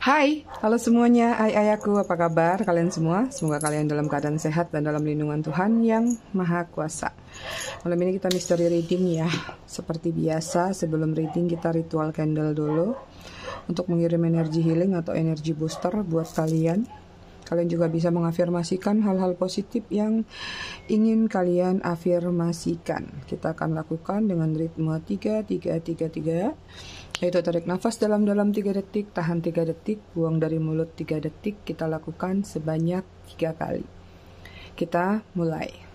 Hai, halo semuanya, ayahku, apa kabar kalian semua? Semoga kalian dalam keadaan sehat dan dalam lindungan Tuhan yang Maha Kuasa. Malam ini kita misteri reading ya. Seperti biasa, sebelum reading kita ritual candle dulu untuk mengirim energi healing atau energi booster buat kalian. Kalian juga bisa mengafirmasikan hal-hal positif yang ingin kalian afirmasikan. Kita akan lakukan dengan ritme 3-3-3-3. Yaitu tarik nafas dalam-dalam 3 detik, tahan 3 detik, buang dari mulut 3 detik. Kita lakukan sebanyak 3 kali. Kita mulai.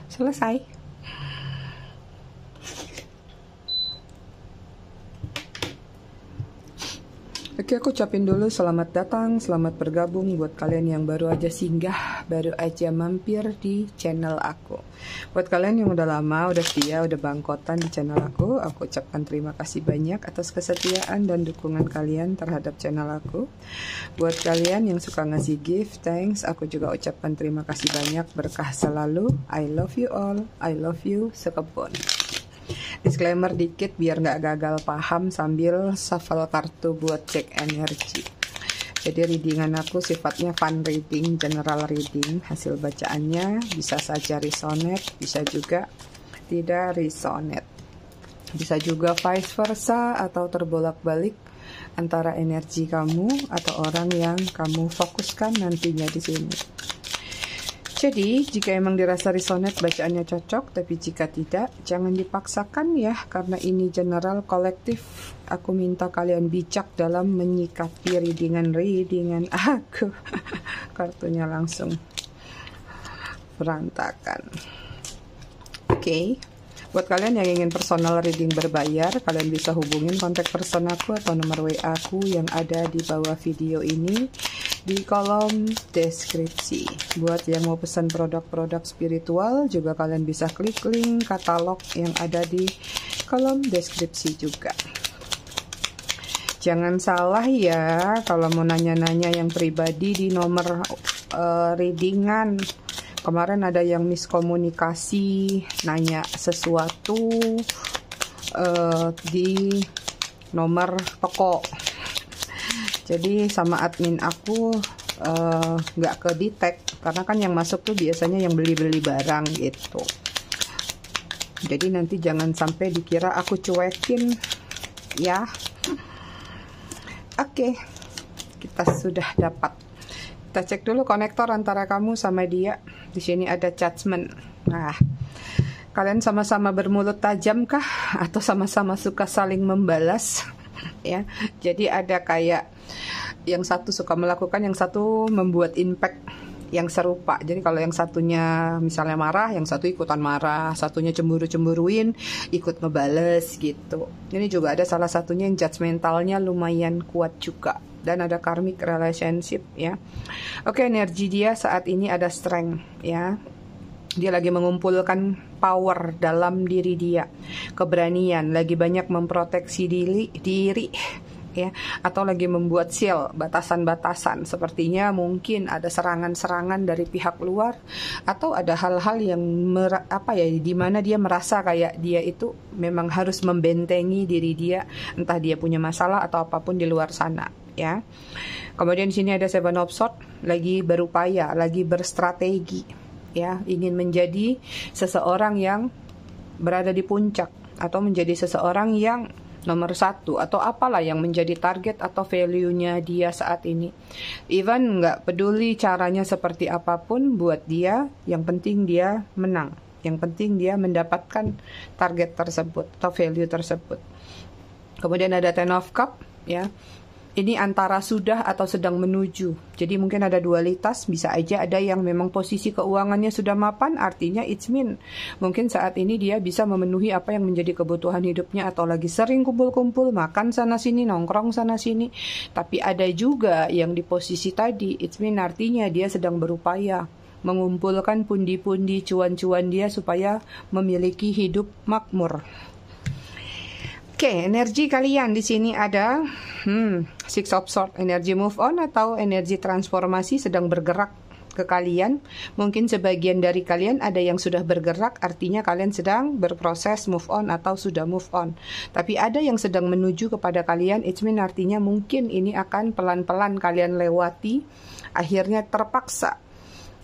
Selesai. Oke, aku ucapin dulu selamat datang, selamat bergabung buat kalian yang baru aja singgah, baru aja mampir di channel aku. Buat kalian yang udah lama, udah setia, udah bangkotan di channel aku ucapkan terima kasih banyak atas kesetiaan dan dukungan kalian terhadap channel aku. Buat kalian yang suka ngasih gift, thanks, aku juga ucapkan terima kasih banyak, berkah selalu. I love you all, I love you sekebon. Disclaimer dikit biar nggak gagal paham sambil shuffle kartu buat cek energi. Jadi readingan aku sifatnya fun reading, general reading. Hasil bacaannya bisa saja resonate, bisa juga tidak resonate. Bisa juga vice versa atau terbolak-balik antara energi kamu atau orang yang kamu fokuskan nantinya di sini. Jadi, jika emang dirasa resonate bacaannya cocok, tapi jika tidak, jangan dipaksakan ya, karena ini general kolektif. Aku minta kalian bijak dalam menyikapi readingan aku. Kartunya langsung berantakan. Oke. Buat kalian yang ingin personal reading berbayar, kalian bisa hubungin kontak person aku atau nomor WA aku yang ada di bawah video ini di kolom deskripsi. Buat yang mau pesan produk-produk spiritual, juga kalian bisa klik link katalog yang ada di kolom deskripsi juga. Jangan salah ya, kalau mau nanya-nanya yang pribadi di nomor readingan. Kemarin ada yang miskomunikasi, nanya sesuatu di nomor toko. Jadi sama admin aku nggak ke detect, karena kan yang masuk tuh biasanya yang beli-beli barang gitu. Jadi nanti jangan sampai dikira aku cuekin ya. Oke, kita sudah dapat. Kita cek dulu konektor antara kamu sama dia. Di sini ada judgment. Nah, kalian sama-sama bermulut tajam kah? Atau sama-sama suka saling membalas? Ya, jadi ada kayak yang satu suka melakukan, yang satu membuat impact yang serupa. Jadi kalau yang satunya misalnya marah, yang satu ikutan marah, satunya cemburu-cemburuin, ikut ngebales gitu. Ini juga ada salah satunya yang judgmentalnya lumayan kuat juga. Dan ada karmic relationship ya. Oke, energi dia saat ini ada strength ya. Dia lagi mengumpulkan power dalam diri dia, keberanian, lagi banyak memproteksi diri ya, atau lagi membuat shield, batasan-batasan. Sepertinya mungkin ada serangan-serangan dari pihak luar, atau ada hal-hal yang di mana dia merasa kayak dia itu memang harus membentengi diri dia, entah dia punya masalah atau apapun di luar sana ya. Kemudian di sini ada Seven of Swords, lagi berupaya, lagi berstrategi ya, ingin menjadi seseorang yang berada di puncak, atau menjadi seseorang yang nomor satu, atau apalah yang menjadi target atau value-nya dia saat ini. Even nggak peduli caranya seperti apapun buat dia, yang penting dia menang, yang penting dia mendapatkan target tersebut atau value tersebut. Kemudian ada Ten of Cups ya. Ini antara sudah atau sedang menuju. Jadi mungkin ada dualitas, bisa aja ada yang memang posisi keuangannya sudah mapan, artinya it's mean mungkin saat ini dia bisa memenuhi apa yang menjadi kebutuhan hidupnya, atau lagi sering kumpul-kumpul, makan sana-sini, nongkrong sana-sini. Tapi ada juga yang di posisi tadi, it's mean artinya dia sedang berupaya mengumpulkan pundi-pundi cuan-cuan dia supaya memiliki hidup makmur. Oke, energi kalian di sini ada Six of Swords, energi move on atau energi transformasi sedang bergerak ke kalian. Mungkin sebagian dari kalian ada yang sudah bergerak, artinya kalian sedang berproses move on atau sudah move on. Tapi ada yang sedang menuju kepada kalian, it means artinya mungkin ini akan pelan-pelan kalian lewati, akhirnya terpaksa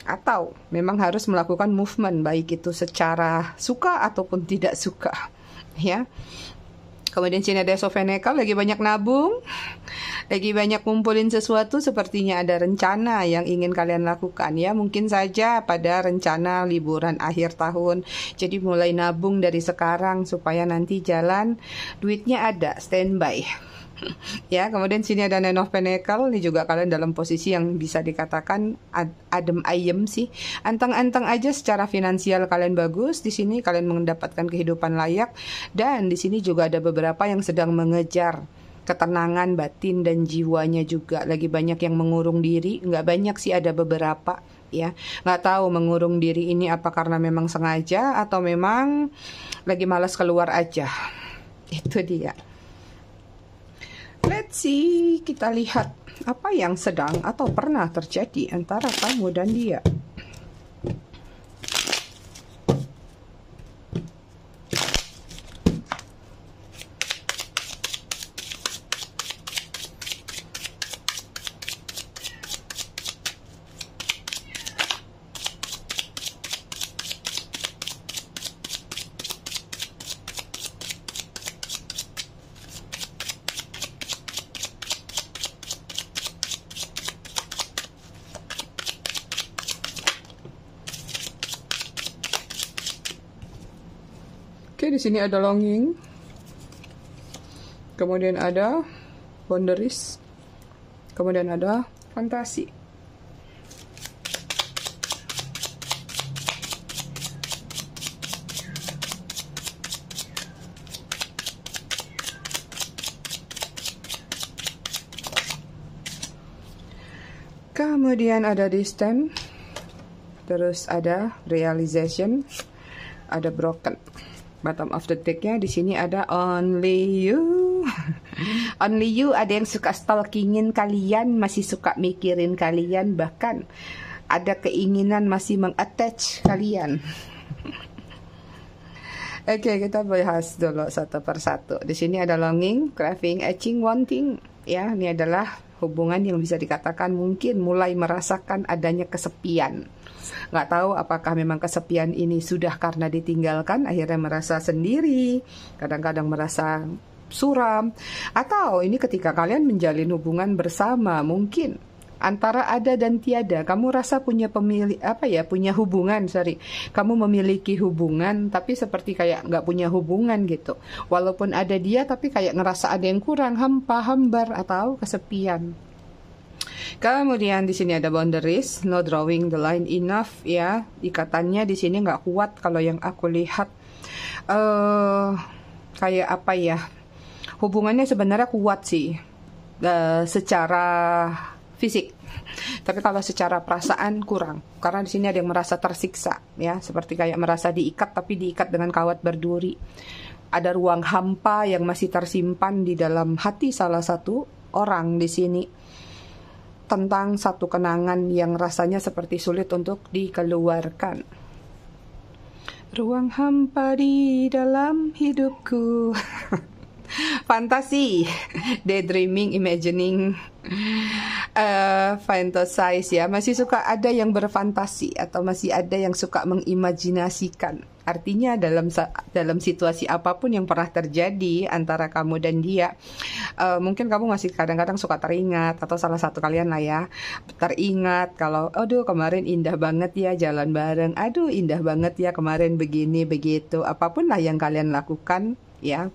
atau memang harus melakukan movement, baik itu secara suka ataupun tidak suka, ya. Kemudian sini ada Sofenecal, lagi banyak nabung, lagi banyak kumpulin sesuatu, sepertinya ada rencana yang ingin kalian lakukan, ya. Mungkin saja pada rencana liburan akhir tahun, jadi mulai nabung dari sekarang supaya nanti jalan, duitnya ada, standby. Ya, kemudian sini ada Nine of Pentacles. Ini juga kalian dalam posisi yang bisa dikatakan adem ayem sih. Anteng-anteng aja secara finansial kalian bagus. Di sini kalian mendapatkan kehidupan layak, dan di sini juga ada beberapa yang sedang mengejar ketenangan batin dan jiwanya juga. Lagi banyak yang mengurung diri, nggak banyak sih, ada beberapa, ya. Nggak tahu mengurung diri ini apa karena memang sengaja atau memang lagi malas keluar aja. Itu dia. Let's see, kita lihat apa yang sedang atau pernah terjadi antara kamu dan dia. Oke, di sini ada longing. Kemudian ada boundaries. Kemudian ada fantasi. Kemudian ada distant. Terus ada realization. Ada broken. Bottom of the deck-nya di sini ada only you. Only you, ada yang suka stalkingin kalian, masih suka mikirin kalian, bahkan ada keinginan masih mengattach kalian. Oke, kita bahas dulu satu persatu. Di sini ada longing, craving, itching, wanting. Ya, ini adalah hubungan yang bisa dikatakan mungkin mulai merasakan adanya kesepian. Nggak tahu apakah memang kesepian ini sudah karena ditinggalkan, akhirnya merasa sendiri, kadang-kadang merasa suram, atau ini ketika kalian menjalin hubungan bersama, mungkin antara ada dan tiada, kamu rasa punya punya hubungan, kamu memiliki hubungan, tapi seperti kayak nggak punya hubungan gitu, walaupun ada dia, tapi kayak ngerasa ada yang kurang, hampa, hambar, atau kesepian. Kemudian di sini ada boundaries, no drawing the line enough, ya. Ikatannya di sini nggak kuat kalau yang aku lihat. Kayak apa ya? Hubungannya sebenarnya kuat sih, secara fisik. Tapi kalau secara perasaan kurang. Karena di sini ada yang merasa tersiksa, ya, seperti kayak merasa diikat tapi diikat dengan kawat berduri. Ada ruang hampa yang masih tersimpan di dalam hati salah satu orang di sini. Tentang satu kenangan yang rasanya seperti sulit untuk dikeluarkan. Ruang hampa di dalam hidupku. Fantasi, daydreaming, imagining, fantasize, ya. Masih suka ada yang berfantasi atau masih ada yang suka mengimajinasikan. Artinya dalam situasi apapun yang pernah terjadi antara kamu dan dia, mungkin kamu masih kadang-kadang suka teringat, atau salah satu kalian lah ya, teringat kalau aduh kemarin indah banget ya jalan bareng, aduh indah banget ya kemarin begini begitu, apapun lah yang kalian lakukan, ya.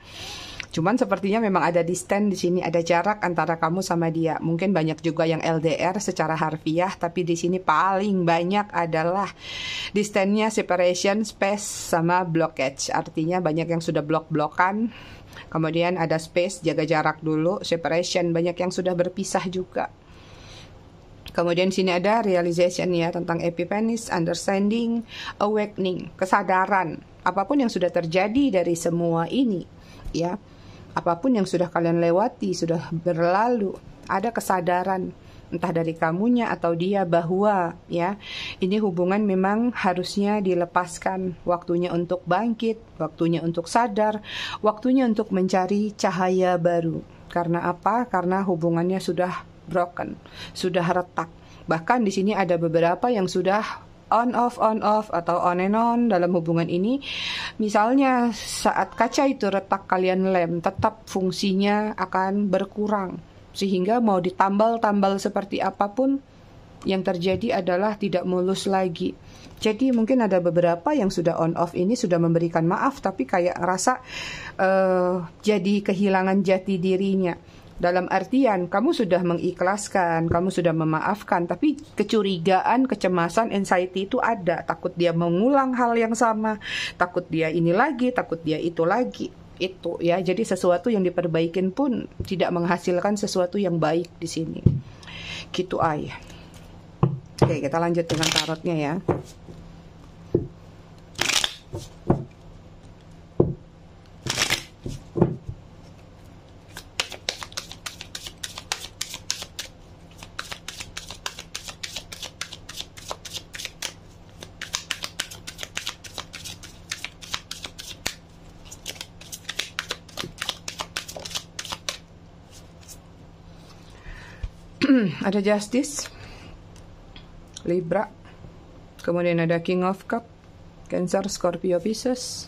Cuman sepertinya memang ada distance di sini, ada jarak antara kamu sama dia. Mungkin banyak juga yang LDR secara harfiah, tapi di sini paling banyak adalah distance-nya separation, space, sama blockage. Artinya banyak yang sudah blok-blokan. Kemudian ada space, jaga jarak dulu, separation, banyak yang sudah berpisah juga. Kemudian sini ada realization ya, tentang epiphanies, understanding, awakening, kesadaran. Apapun yang sudah terjadi dari semua ini, ya. Apapun yang sudah kalian lewati, sudah berlalu, ada kesadaran entah dari kamunya atau dia bahwa ya, ini hubungan memang harusnya dilepaskan, waktunya untuk bangkit, waktunya untuk sadar, waktunya untuk mencari cahaya baru. Karena apa? Karena hubungannya sudah broken, sudah retak. Bahkan di sini ada beberapa yang sudah on off atau on and on dalam hubungan ini. Misalnya saat kaca itu retak, kalian lem, tetap fungsinya akan berkurang, sehingga mau ditambal-tambal seperti apapun, yang terjadi adalah tidak mulus lagi. Jadi mungkin ada beberapa yang sudah on off ini sudah memberikan maaf, tapi kayak rasa jadi kehilangan jati dirinya. Dalam artian, kamu sudah mengikhlaskan, kamu sudah memaafkan, tapi kecurigaan, kecemasan, anxiety itu ada. Takut dia mengulang hal yang sama, takut dia ini lagi, takut dia itu lagi. Itu ya, jadi sesuatu yang diperbaikin pun tidak menghasilkan sesuatu yang baik di sini. Gitu ay. Oke, kita lanjut dengan tarotnya ya. Ada Justice, Libra, kemudian ada King of Cup, Cancer, Scorpio, Pisces.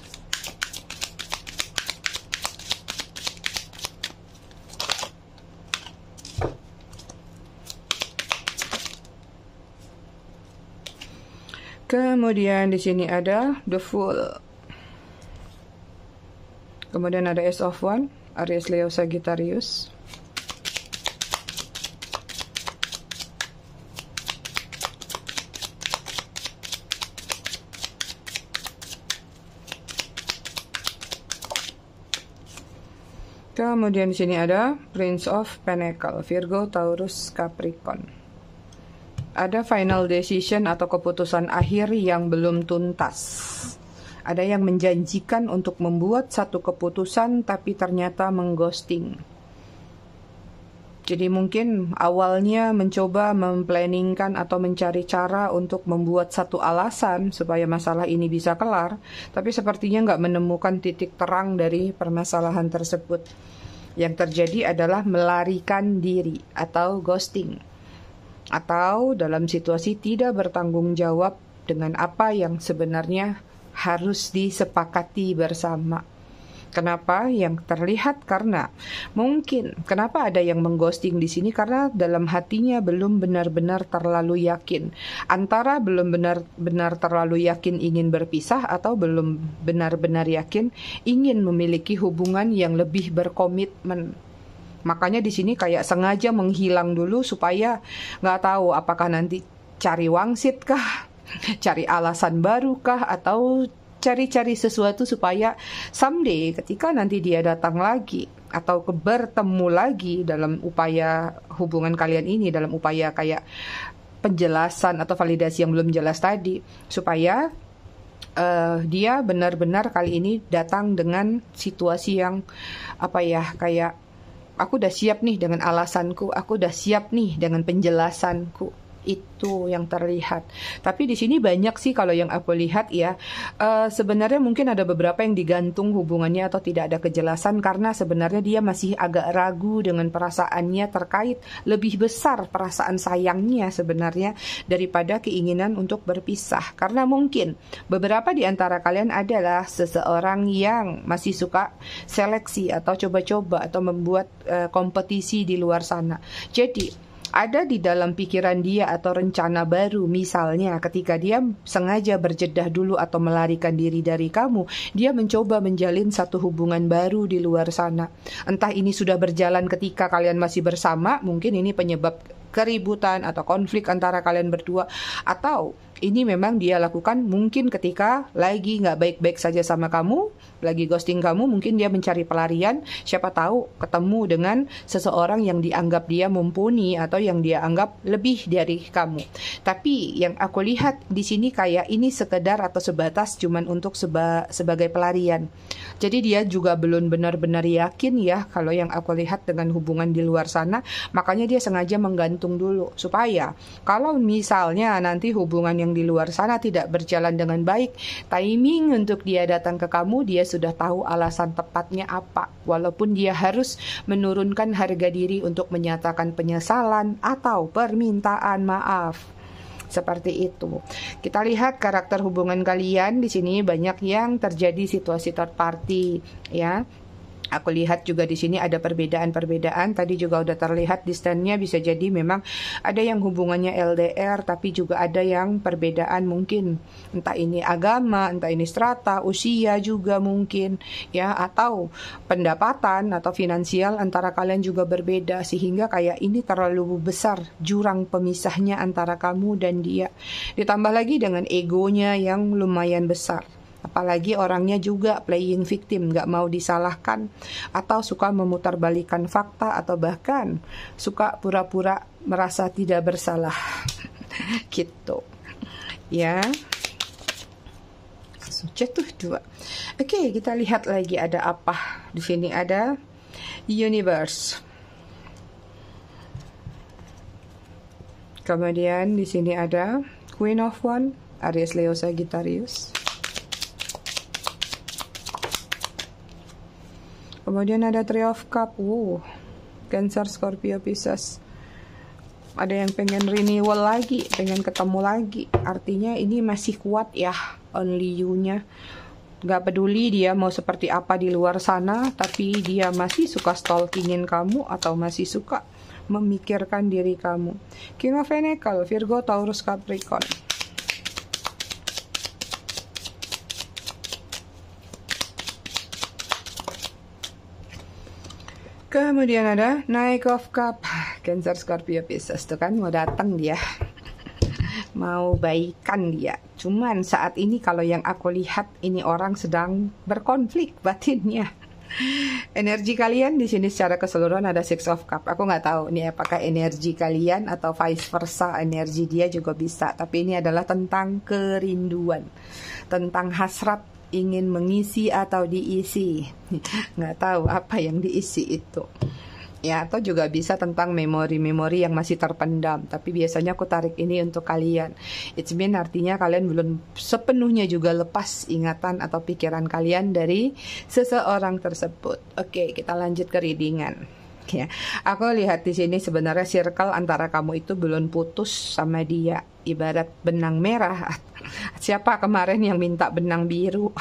Kemudian di sini ada The Fool. Kemudian ada Ace of Wands, Aries, Leo, Sagittarius. Kemudian di sini ada Prince of Pentacle, Virgo, Taurus, Capricorn. Ada final decision atau keputusan akhir yang belum tuntas. Ada yang menjanjikan untuk membuat satu keputusan tapi ternyata mengghosting. Jadi mungkin awalnya mencoba memplanningkan atau mencari cara untuk membuat satu alasan supaya masalah ini bisa kelar, tapi sepertinya nggak menemukan titik terang dari permasalahan tersebut. Yang terjadi adalah melarikan diri atau ghosting, atau dalam situasi tidak bertanggung jawab dengan apa yang sebenarnya harus disepakati bersama. Kenapa? Yang terlihat karena mungkin kenapa ada yang mengghosting di sini, karena dalam hatinya belum benar-benar terlalu yakin. Antara belum benar-benar terlalu yakin ingin berpisah atau belum benar-benar yakin ingin memiliki hubungan yang lebih berkomitmen. Makanya di sini kayak sengaja menghilang dulu supaya nggak tahu apakah nanti cari wangsit kah, cari alasan baru kah, atau cari-cari sesuatu supaya someday ketika nanti dia datang lagi atau bertemu lagi dalam upaya hubungan kalian ini, dalam upaya kayak penjelasan atau validasi yang belum jelas tadi, supaya dia benar-benar kali ini datang dengan situasi yang apa ya, kayak aku udah siap nih dengan alasanku, aku udah siap nih dengan penjelasanku. Itu yang terlihat. Tapi di sini banyak sih kalau yang aku lihat ya, sebenarnya mungkin ada beberapa yang digantung hubungannya atau tidak ada kejelasan karena sebenarnya dia masih agak ragu dengan perasaannya terkait lebih besar perasaan sayangnya sebenarnya daripada keinginan untuk berpisah. Karena mungkin beberapa di antara kalian adalah seseorang yang masih suka seleksi atau coba-coba atau membuat kompetisi di luar sana. Jadi ada di dalam pikiran dia atau rencana baru. Misalnya ketika dia sengaja berjedah dulu atau melarikan diri dari kamu, dia mencoba menjalin satu hubungan baru di luar sana. Entah ini sudah berjalan ketika kalian masih bersama, mungkin ini penyebab keributan atau konflik antara kalian berdua, atau ini memang dia lakukan mungkin ketika lagi nggak baik-baik saja sama kamu, lagi ghosting kamu, mungkin dia mencari pelarian, siapa tahu ketemu dengan seseorang yang dianggap dia mumpuni atau yang dia anggap lebih dari kamu. Tapi yang aku lihat di sini kayak ini sekedar atau sebatas cuman untuk sebagai pelarian. Jadi dia juga belum benar-benar yakin ya kalau yang aku lihat dengan hubungan di luar sana, makanya dia sengaja menggantung dulu supaya kalau misalnya nanti hubungan yang di luar sana tidak berjalan dengan baik, timing untuk dia datang ke kamu, dia sudah tahu alasan tepatnya apa, walaupun dia harus menurunkan harga diri untuk menyatakan penyesalan atau permintaan maaf. Seperti itu. Kita lihat karakter hubungan kalian di sini banyak yang terjadi situasi third party, ya. Aku lihat juga di sini ada perbedaan-perbedaan. Tadi juga udah terlihat distance-nya bisa jadi memang ada yang hubungannya LDR, tapi juga ada yang perbedaan mungkin entah ini agama, entah ini strata, usia juga mungkin ya, atau pendapatan atau finansial antara kalian juga berbeda sehingga kayak ini terlalu besar jurang pemisahnya antara kamu dan dia. Ditambah lagi dengan egonya yang lumayan besar. Apalagi orangnya juga playing victim, gak mau disalahkan, atau suka memutarbalikkan fakta, atau bahkan suka pura-pura merasa tidak bersalah. Gitu. Ya. Jatuh 2. Oke, kita lihat lagi ada apa. Di sini ada Universe. Kemudian di sini ada Queen of Wands, Aries, Leo, Sagittarius. Kemudian ada Three of Cups, Cancer, Scorpio, Pisces. Ada yang pengen renewal lagi, pengen ketemu lagi. Artinya ini masih kuat ya, only you-nya. Gak peduli dia mau seperti apa di luar sana, tapi dia masih suka stalkingin kamu atau masih suka memikirkan diri kamu. King of Pentacles, Virgo, Taurus, Capricorn. Kemudian ada Knight of Cups, Cancer, Scorpio, Pisces. Tuh kan mau datang dia, mau baikan dia. Cuman saat ini kalau yang aku lihat ini orang sedang berkonflik batinnya. Energi kalian di sini secara keseluruhan ada Six of Cups. Aku nggak tahu ini apakah energi kalian atau vice versa, energi dia juga bisa. Tapi ini adalah tentang kerinduan, tentang hasrat ingin mengisi atau diisi. Nggak tahu apa yang diisi itu. Ya, atau juga bisa tentang memori-memori yang masih terpendam. Tapi biasanya aku tarik ini untuk kalian. It's mean artinya kalian belum sepenuhnya juga lepas ingatan atau pikiran kalian dari seseorang tersebut. Oke, kita lanjut ke readingan. Ya, aku lihat di sini sebenarnya circle antara kamu itu belum putus sama dia, ibarat benang merah. Siapa kemarin yang minta benang biru?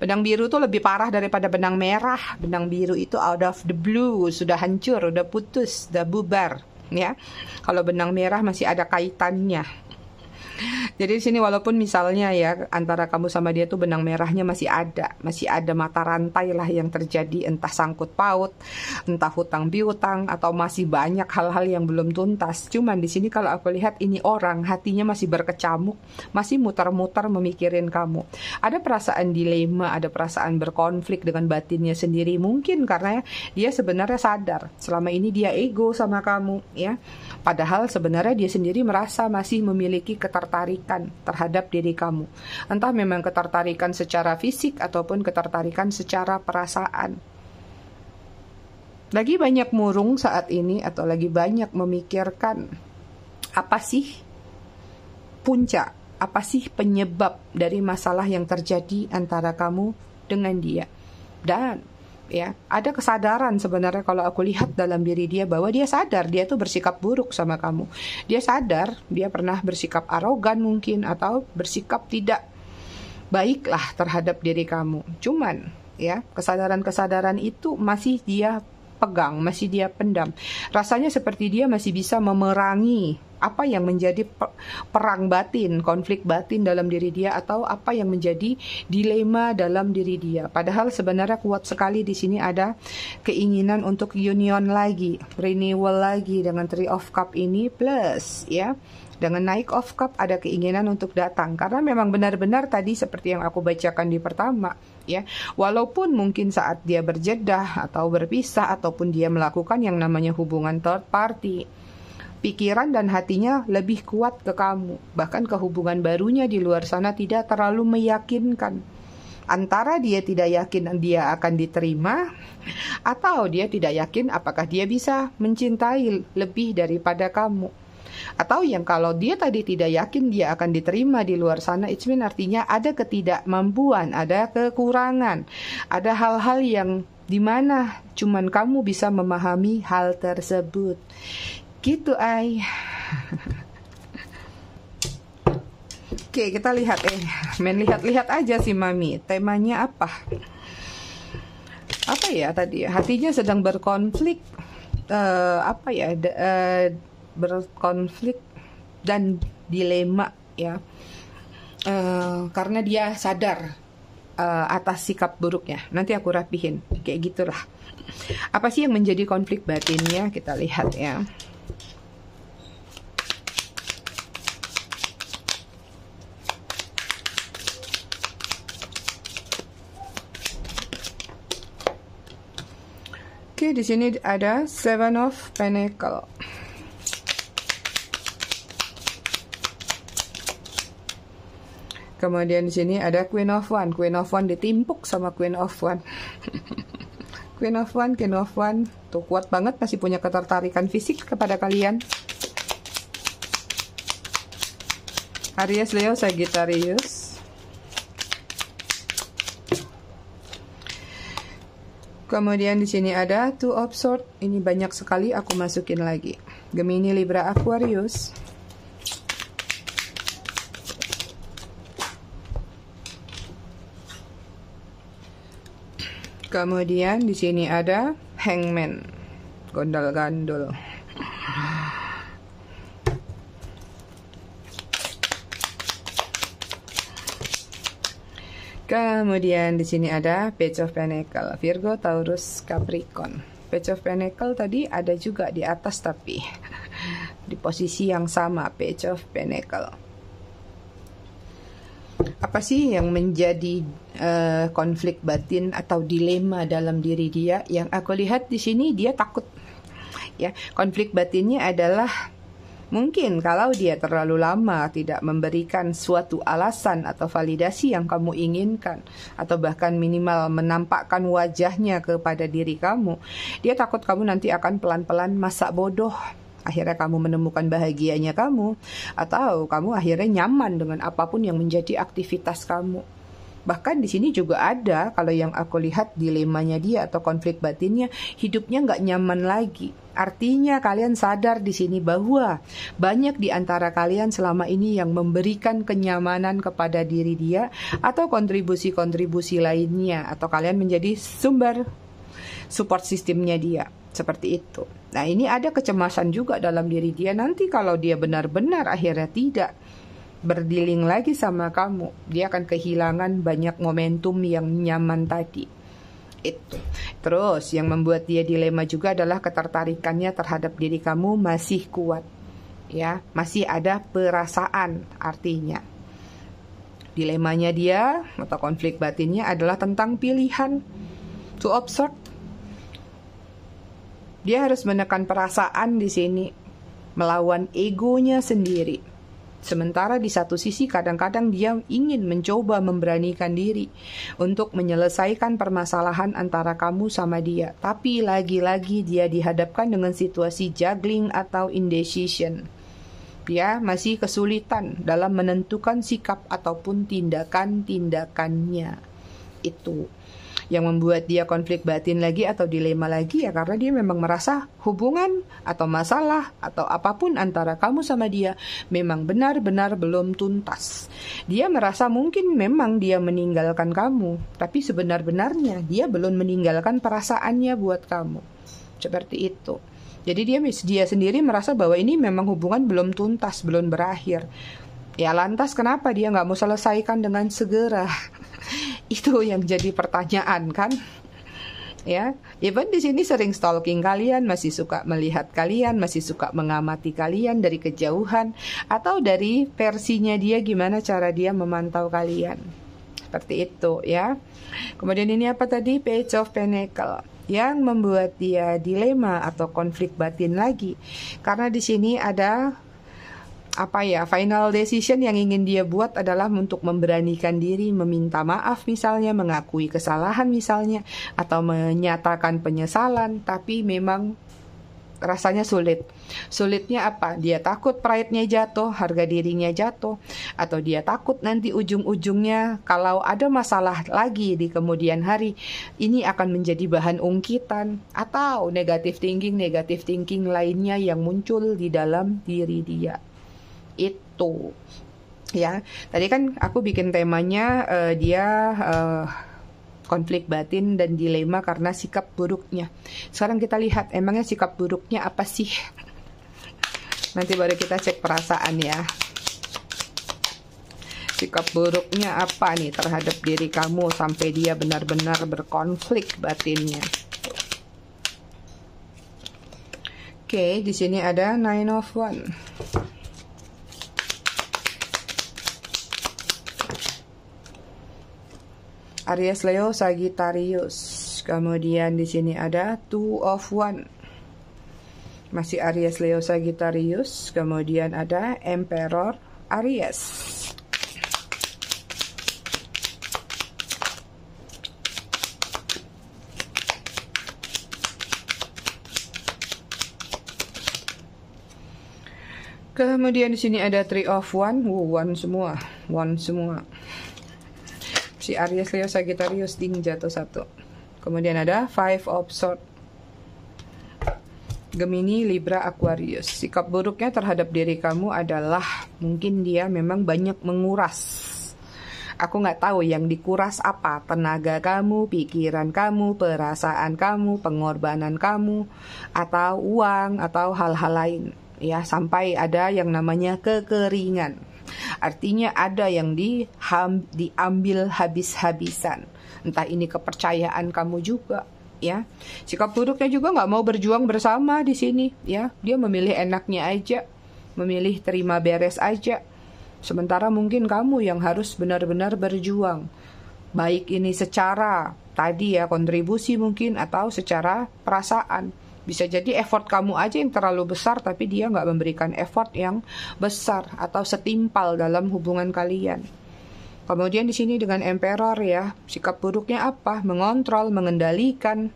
Benang biru tuh lebih parah daripada benang merah. Benang biru itu out of the blue, sudah hancur, udah putus, udah bubar, ya. Kalau benang merah masih ada kaitannya. Jadi di sini walaupun misalnya ya antara kamu sama dia tuh benang merahnya masih ada mata rantai lah yang terjadi, entah sangkut paut, entah hutang piutang, atau masih banyak hal-hal yang belum tuntas. Cuman di sini kalau aku lihat ini orang hatinya masih berkecamuk, masih muter-muter memikirin kamu. Ada perasaan dilema, ada perasaan berkonflik dengan batinnya sendiri. Mungkin karena dia sebenarnya sadar selama ini dia ego sama kamu, ya. Padahal sebenarnya dia sendiri merasa masih memiliki ketertarikan terhadap diri kamu. Entah memang ketertarikan secara fisik ataupun ketertarikan secara perasaan. Lagi banyak murung saat ini atau lagi banyak memikirkan apa sih puncak, apa sih penyebab dari masalah yang terjadi antara kamu dengan dia. Dan ya, ada kesadaran sebenarnya kalau aku lihat dalam diri dia bahwa dia sadar dia tuh bersikap buruk sama kamu. Dia sadar dia pernah bersikap arogan mungkin atau bersikap tidak baiklah terhadap diri kamu. Cuman ya, kesadaran-kesadaran itu masih dia pegang, masih dia pendam. Rasanya seperti dia masih bisa memerangi apa yang menjadi perang batin, konflik batin dalam diri dia, atau apa yang menjadi dilema dalam diri dia. Padahal sebenarnya kuat sekali di sini ada keinginan untuk union lagi, renewal lagi dengan Three of Cup ini, plus ya dengan Knight of Cup ada keinginan untuk datang, karena memang benar-benar tadi seperti yang aku bacakan di pertama ya, walaupun mungkin saat dia berjedah atau berpisah ataupun dia melakukan yang namanya hubungan third party, pikiran dan hatinya lebih kuat ke kamu. Bahkan ke hubungan barunya di luar sana tidak terlalu meyakinkan. Antara dia tidak yakin dia akan diterima, atau dia tidak yakin apakah dia bisa mencintai lebih daripada kamu. Atau yang kalau dia tadi tidak yakin dia akan diterima di luar sana, it means artinya ada ketidakmampuan, ada kekurangan, ada hal-hal yang dimana cuman kamu bisa memahami hal tersebut. Gitu ay. Oke, kita lihat main lihat-lihat aja sih Mami. Temanya apa? Apa ya tadi? Hatinya sedang berkonflik. Berkonflik dan dilema ya. Karena dia sadar atas sikap buruknya. Nanti aku rapihin. Kayak gitulah. Apa sih yang menjadi konflik batinnya? Kita lihat ya. Oke, di sini ada Seven of Pentacles. Kemudian di sini ada Queen of One. Queen of One ditimpuk sama Queen of One. Queen of One, Queen of One. Tuh kuat banget, masih punya ketertarikan fisik kepada kalian. Aries, Leo, Sagittarius. Kemudian di sini ada Two of Swords. Ini banyak sekali, aku masukin lagi. Gemini, Libra, Aquarius. Kemudian di sini ada Hangman. Gondol-gandol. Kemudian di sini ada Page of Pentacles, Virgo, Taurus, Capricorn. Page of Pentacles tadi ada juga di atas tapi di posisi yang sama, Page of Pentacles. Apa sih yang menjadi konflik batin atau dilema dalam diri dia? Yang aku lihat di sini dia takut. Ya, konflik batinnya adalah mungkin kalau dia terlalu lama tidak memberikan suatu alasan atau validasi yang kamu inginkan, atau bahkan minimal menampakkan wajahnya kepada diri kamu, dia takut kamu nanti akan pelan-pelan masa bodoh. Akhirnya kamu menemukan bahagianya kamu, atau kamu akhirnya nyaman dengan apapun yang menjadi aktivitas kamu. Bahkan di sini juga ada, kalau yang aku lihat dilemanya dia atau konflik batinnya, hidupnya nggak nyaman lagi. Artinya kalian sadar di sini bahwa banyak di antara kalian selama ini yang memberikan kenyamanan kepada diri dia atau kontribusi-kontribusi lainnya, atau kalian menjadi sumber support sistemnya dia. Seperti itu. Nah, ini ada kecemasan juga dalam diri dia. Nanti kalau dia benar-benar akhirnya tidak berdealing lagi sama kamu, dia akan kehilangan banyak momentum yang nyaman tadi. Itu. Terus yang membuat dia dilema juga adalah ketertarikannya terhadap diri kamu masih kuat. Ya, masih ada perasaan artinya. Dilemanya dia atau konflik batinnya adalah tentang pilihan. To observe. Dia harus menekan perasaan di sini, melawan egonya sendiri. Sementara di satu sisi kadang-kadang dia ingin mencoba memberanikan diri untuk menyelesaikan permasalahan antara kamu sama dia. Tapi lagi-lagi dia dihadapkan dengan situasi juggling atau indecision. Dia masih kesulitan dalam menentukan sikap ataupun tindakan-tindakannya. Itu yang membuat dia konflik batin lagi atau dilema lagi, ya karena dia memang merasa hubungan atau masalah atau apapun antara kamu sama dia memang benar-benar belum tuntas. Dia merasa mungkin memang dia meninggalkan kamu, tapi sebenar-benarnya dia belum meninggalkan perasaannya buat kamu. Seperti itu. Jadi dia sendiri merasa bahwa ini memang hubungan belum tuntas, belum berakhir. Ya lantas kenapa dia nggak mau selesaikan dengan segera? Itu yang jadi pertanyaan kan? Ya, even di sini sering stalking kalian, masih suka melihat kalian, masih suka mengamati kalian dari kejauhan, atau dari versinya dia gimana cara dia memantau kalian. Seperti itu ya. Kemudian ini apa tadi? Page of Pentacle yang membuat dia dilema atau konflik batin lagi. Karena di sini ada final decision yang ingin dia buat adalah untuk memberanikan diri, meminta maaf misalnya, mengakui kesalahan misalnya, atau menyatakan penyesalan, tapi memang rasanya sulit. Sulitnya apa? Dia takut pride-nya jatuh, harga dirinya jatuh, atau dia takut nanti ujung-ujungnya kalau ada masalah lagi di kemudian hari, ini akan menjadi bahan ungkitan, atau negative thinking lainnya yang muncul di dalam diri dia. Itu ya, tadi kan aku bikin temanya dia konflik batin dan dilema karena sikap buruknya. Sekarang kita lihat emangnya sikap buruknya apa sih. Nanti baru kita cek perasaan ya. Sikap buruknya apa nih terhadap diri kamu sampai dia benar-benar berkonflik batinnya. Oke, di sini ada Nine of Wands. Aries, Leo, Sagittarius. Kemudian di sini ada Two of Wands. Masih Aries, Leo, Sagittarius. Kemudian ada Emperor, Aries. Kemudian di sini ada Three of Wands. One semua. Si Aries, Leo, Sagittarius ding jatuh satu. Kemudian ada Five of Swords. Gemini, Libra, Aquarius. Sikap buruknya terhadap diri kamu adalah mungkin dia memang banyak menguras. Aku nggak tahu yang dikuras apa. Tenaga kamu, pikiran kamu, perasaan kamu, pengorbanan kamu, atau uang, atau hal-hal lain. Ya, sampai ada yang namanya kekeringan. Artinya ada yang diambil habis-habisan. Entah ini kepercayaan kamu juga, ya. Sikap buruknya juga nggak mau berjuang bersama di sini, ya. Dia memilih enaknya aja, memilih terima beres aja. Sementara mungkin kamu yang harus benar-benar berjuang. Baik ini secara tadi ya kontribusi mungkin atau secara perasaan. Bisa jadi effort kamu aja yang terlalu besar tapi dia nggak memberikan effort yang besar atau setimpal dalam hubungan kalian. Kemudian di sini dengan Emperor ya, sikap buruknya apa? Mengontrol, mengendalikan,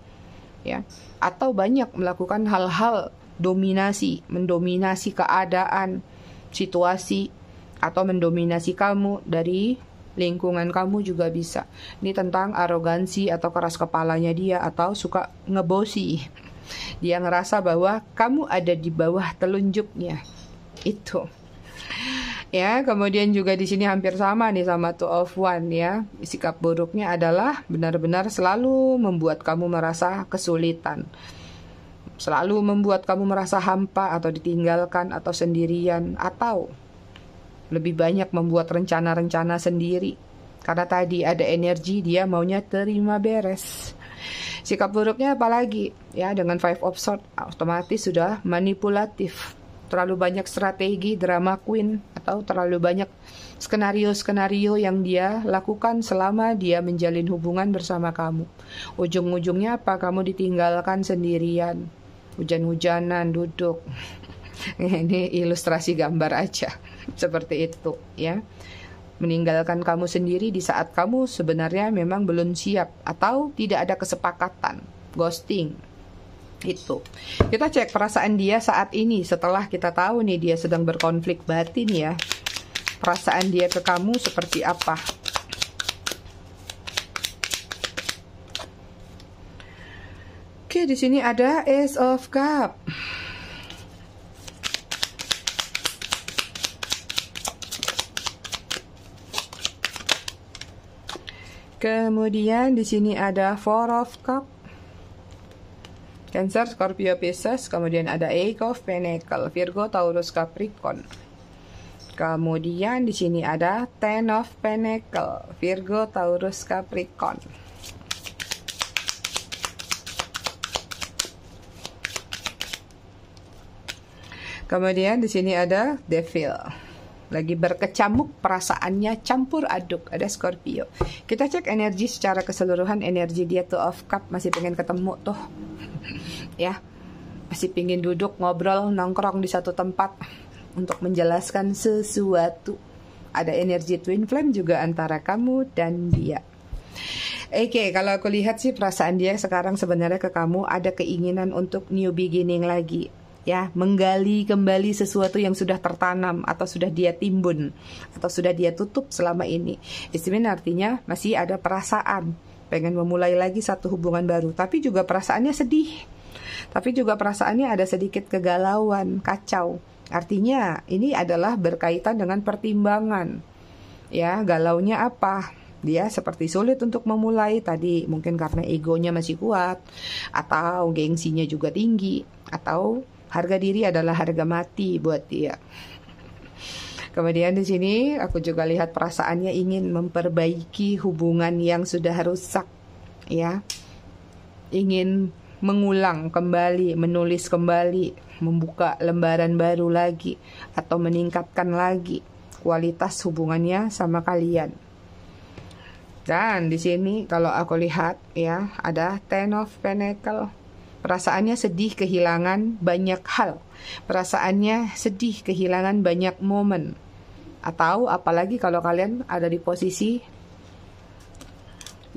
ya, atau banyak melakukan hal-hal mendominasi keadaan, situasi, atau mendominasi kamu dari lingkungan kamu juga bisa. Ini tentang arogansi atau keras kepalanya dia atau suka ngebosi. Dia ngerasa bahwa kamu ada di bawah telunjuknya. Itu. Ya, kemudian juga di sini hampir sama nih sama Two of Wands ya. Sikap buruknya adalah benar-benar selalu membuat kamu merasa kesulitan. Selalu membuat kamu merasa hampa atau ditinggalkan atau sendirian atau lebih banyak membuat rencana-rencana sendiri. Karena tadi ada energi dia maunya terima beres. Sikap buruknya apalagi ya dengan Five of Swords otomatis sudah manipulatif, terlalu banyak strategi, drama queen atau terlalu banyak skenario-skenario yang dia lakukan selama dia menjalin hubungan bersama kamu. Ujung-ujungnya apa? Kamu ditinggalkan sendirian, hujan-hujanan, duduk. Ini ilustrasi gambar aja seperti itu ya. Meninggalkan kamu sendiri di saat kamu sebenarnya memang belum siap atau tidak ada kesepakatan, ghosting. Itu. Kita cek perasaan dia saat ini setelah kita tahu nih dia sedang berkonflik batin ya. Perasaan dia ke kamu seperti apa? Oke, di sini ada Ace of Cups. Kemudian di sini ada Four of Cups. Cancer, Scorpio, Pisces. Kemudian ada Eight of Pentacle, Virgo, Taurus, Capricorn. Kemudian di sini ada Ten of Pentacle, Virgo, Taurus, Capricorn. Kemudian di sini ada Devil. Lagi berkecamuk, perasaannya campur aduk, ada Scorpio. Kita cek energi secara keseluruhan. Energi dia tuh of cup, masih pengen ketemu tuh. Ya, masih pengen duduk, ngobrol, nongkrong di satu tempat untuk menjelaskan sesuatu. Ada energi twin flame juga antara kamu dan dia. Oke, kalau aku lihat sih perasaan dia sekarang sebenarnya ke kamu ada keinginan untuk new beginning lagi. Ya, menggali kembali sesuatu yang sudah tertanam atau sudah dia timbun atau sudah dia tutup selama ini. Istimewa artinya masih ada perasaan pengen memulai lagi satu hubungan baru, tapi juga perasaannya sedih. Tapi juga perasaannya ada sedikit kegalauan, kacau. Artinya ini adalah berkaitan dengan pertimbangan. Ya, galaunya apa? Dia seperti sulit untuk memulai tadi, mungkin karena egonya masih kuat, atau gengsinya juga tinggi, atau harga diri adalah harga mati buat dia. Kemudian di sini aku juga lihat perasaannya ingin memperbaiki hubungan yang sudah rusak, ya. Ingin mengulang kembali, menulis kembali, membuka lembaran baru lagi, atau meningkatkan lagi kualitas hubungannya sama kalian. Dan di sini kalau aku lihat ya, ada Ten of Pentacle. Perasaannya sedih kehilangan banyak hal. Perasaannya sedih kehilangan banyak momen. Atau apalagi kalau kalian ada di posisi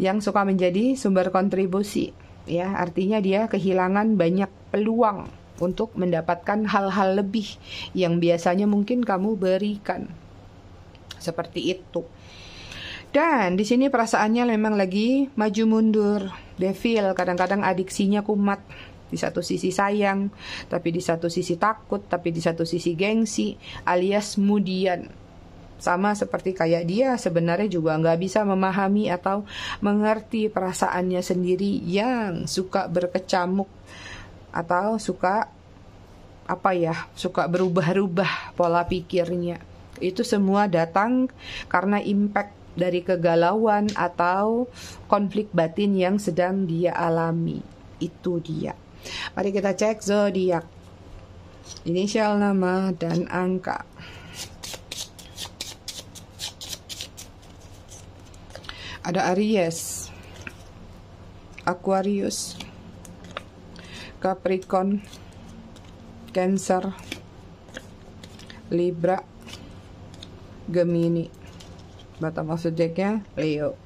yang suka menjadi sumber kontribusi. Ya, artinya dia kehilangan banyak peluang untuk mendapatkan hal-hal lebih yang biasanya mungkin kamu berikan. Seperti itu. Dan di sini perasaannya memang lagi maju mundur. Devil kadang-kadang adiksinya kumat. Di satu sisi sayang, tapi di satu sisi takut, tapi di satu sisi gengsi, alias mudian. Sama seperti kayak dia sebenarnya juga nggak bisa memahami atau mengerti perasaannya sendiri yang suka berkecamuk atau suka suka berubah-ubah pola pikirnya. Itu semua datang karena impact dari kegalauan atau konflik batin yang sedang dia alami. Itu dia. Mari kita cek zodiak. Inisial nama dan angka. Ada Aries, Aquarius, Capricorn, Cancer, Libra, Gemini. Bottom of zodiaknya Leo.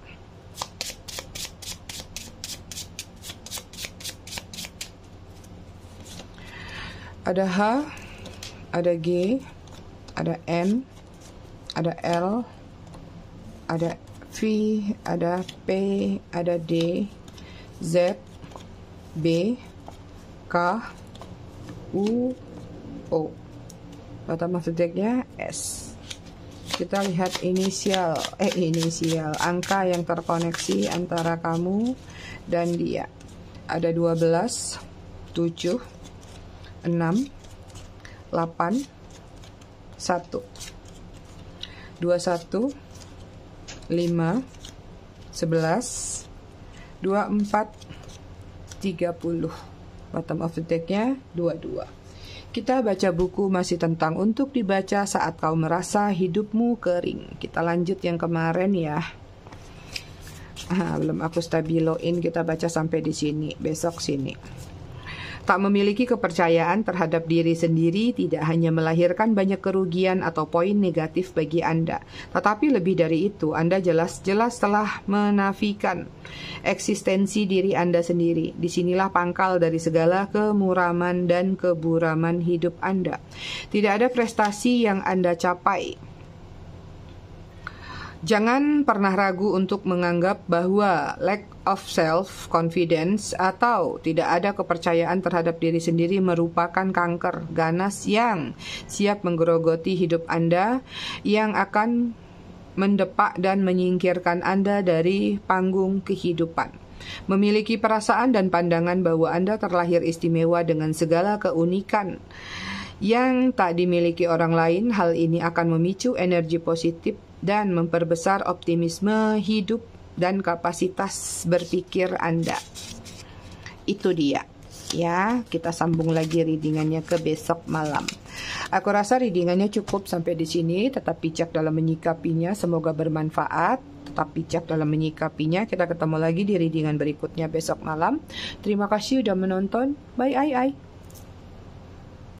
Ada H, ada G, ada N, ada L, ada V, ada P, ada D, Z, B, K, U, O. Bottom of zodiaknya S. Kita lihat inisial, angka yang terkoneksi antara kamu dan dia. Ada 12, 7, 6, 8, 1, 21, 5, 11, 24, 30. Bottom of the deck-nya 22. Kita baca buku masih tentang untuk dibaca saat kau merasa hidupmu kering. Kita lanjut yang kemarin ya. Belum aku stabiloin, kita baca sampai di sini. Besok sini. Tak memiliki kepercayaan terhadap diri sendiri tidak hanya melahirkan banyak kerugian atau poin negatif bagi Anda, tetapi lebih dari itu, Anda jelas-jelas telah menafikan eksistensi diri Anda sendiri. Disinilah pangkal dari segala kemuraman dan keburaman hidup Anda. Tidak ada prestasi yang Anda capai. Jangan pernah ragu untuk menganggap bahwa lack of self-confidence atau tidak ada kepercayaan terhadap diri sendiri merupakan kanker ganas yang siap menggerogoti hidup Anda, yang akan mendepak dan menyingkirkan Anda dari panggung kehidupan. Memiliki perasaan dan pandangan bahwa Anda terlahir istimewa dengan segala keunikan yang tak dimiliki orang lain. Hal ini akan memicu energi positif dan memperbesar optimisme hidup dan kapasitas berpikir Anda. Itu dia. Ya, kita sambung lagi readingannya ke besok malam. Aku rasa readingannya cukup sampai di sini. Tetap bijak dalam menyikapinya. Semoga bermanfaat. Tetap bijak dalam menyikapinya. Kita ketemu lagi di readingan berikutnya besok malam. Terima kasih sudah menonton. Bye.